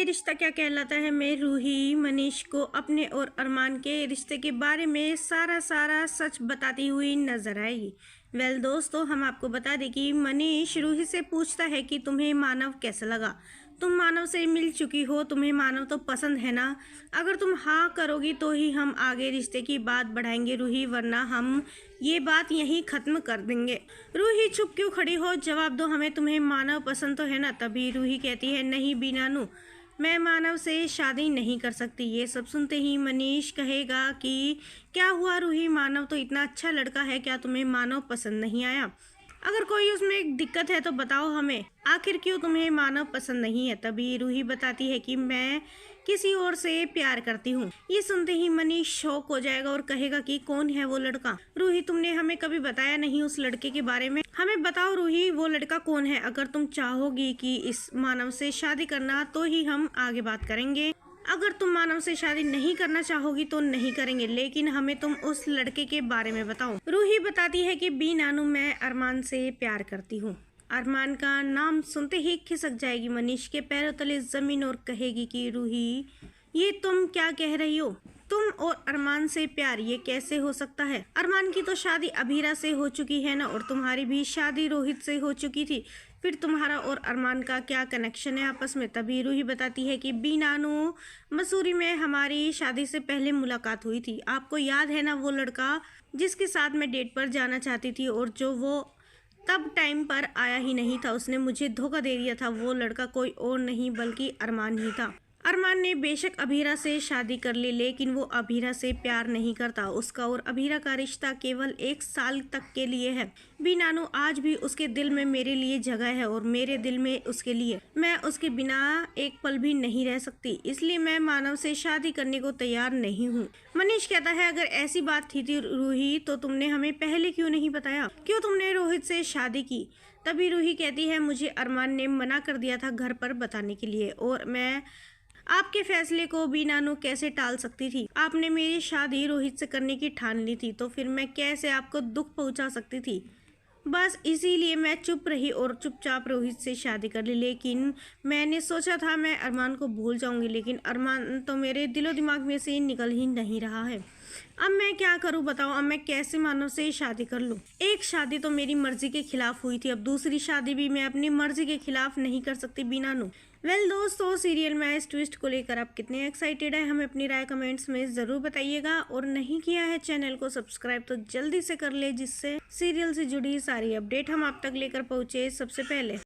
रिश्ता क्या कहलाता है में रूही मनीष को अपने और अरमान के रिश्ते के बारे में सारा सच बताती हुई नजर आएगी। दोस्तों, हम आपको बता दें कि मनीष रूही से पूछता है कि तुम्हें मानव कैसा लगा। तुम मानव से मिल चुकी हो, तुम्हें मानव तो पसंद है ना? अगर तुम हाँ करोगी तो ही हम आगे रिश्ते की बात बढ़ाएंगे रूही, वरना हम ये बात यहीं ख़त्म कर देंगे। रूही चुप क्यों खड़ी हो, जवाब दो हमें, तुम्हें मानव पसंद तो है ना? तभी रूही कहती है नहीं बीनानू, मैं मानव से शादी नहीं कर सकती। ये सब सुनते ही मनीष कहेगा कि क्या हुआ रूही, मानव तो इतना अच्छा लड़का है, क्या तुम्हें मानव पसंद नहीं आया? अगर कोई उसमें एक दिक्कत है तो बताओ हमें, आखिर क्यों तुम्हें मानव पसंद नहीं है? तभी रूही बताती है कि मैं किसी और से प्यार करती हूँ। ये सुनते ही मनीष शॉक हो जाएगा और कहेगा कि कौन है वो लड़का? रूही, तुमने हमें कभी बताया नहीं उस लड़के के बारे में, हमें बताओ रूही वो लड़का कौन है? अगर तुम चाहोगी कि इस मानव से शादी करना तो ही हम आगे बात करेंगे, अगर तुम मानव से शादी नहीं करना चाहोगी तो नहीं करेंगे, लेकिन हमें तुम उस लड़के के बारे में बताओ। रूही बताती है कि बी नानू, मैं अरमान से प्यार करती हूँ। अरमान का नाम सुनते ही खिसक जाएगी मनीष के पैरों तले जमीन और कहेगी कि रूही, ये तुम क्या कह रही हो? तुम और अरमान से प्यार, ये कैसे हो सकता है? अरमान की तो शादी अभीरा से हो चुकी है ना, और तुम्हारी भी शादी रोहित से हो चुकी थी, फिर तुम्हारा और अरमान का क्या कनेक्शन है आपस में? तभी रूही बताती है कि बी नानू, मसूरी में हमारी शादी से पहले मुलाकात हुई थी। आपको याद है ना वो लड़का जिसके साथ मैं डेट पर जाना चाहती थी और जो वो तब टाइम पर आया ही नहीं था, उसने मुझे धोखा दे दिया था। वो लड़का कोई और नहीं बल्कि अरमान ही था। अरमान ने बेशक अभीरा से शादी कर ली, लेकिन वो अभीरा से प्यार नहीं करता। उसका और अभीरा का रिश्ता केवल 1 साल तक के लिए है। बी नानू, आज भी उसके दिल में मेरे लिए जगह है और मेरे दिल में उसके लिए। मैं उसके बिना एक पल भी नहीं रह सकती, इसलिए मैं मानव से शादी करने को तैयार नहीं हूँ। मनीष कहता है अगर ऐसी बात थी रूही तो तुमने हमें पहले क्यों नहीं बताया? क्यों तुमने रोहित से शादी की? तभी रूही कहती है मुझे अरमान ने मना कर दिया था घर पर बताने के लिए, और मैं आपके फैसले को बी नानू कैसे टाल सकती थी? आपने मेरी शादी रोहित से करने की ठान ली थी, तो फिर मैं कैसे आपको दुख पहुंचा सकती थी? बस इसीलिए मैं चुप रही और चुपचाप रोहित से शादी कर ली। लेकिन मैंने सोचा था मैं अरमान को भूल जाऊंगी, लेकिन अरमान तो मेरे दिलो दिमाग में से निकल ही नहीं रहा है। अब मैं क्या करूं बताओ? अब मैं कैसे मानव से शादी कर लूं? एक शादी तो मेरी मर्जी के खिलाफ हुई थी, अब दूसरी शादी भी मैं अपनी मर्जी के खिलाफ नहीं कर सकती बी नानू। दोस्तों, सीरियल में इस ट्विस्ट को लेकर आप कितने एक्साइटेड हैं, हमें अपनी राय कमेंट्स में ज़रूर बताइएगा। और नहीं किया है चैनल को सब्सक्राइब तो जल्दी से कर ले, जिससे सीरियल से जुड़ी सारी अपडेट हम आप तक लेकर पहुँचे सबसे पहले।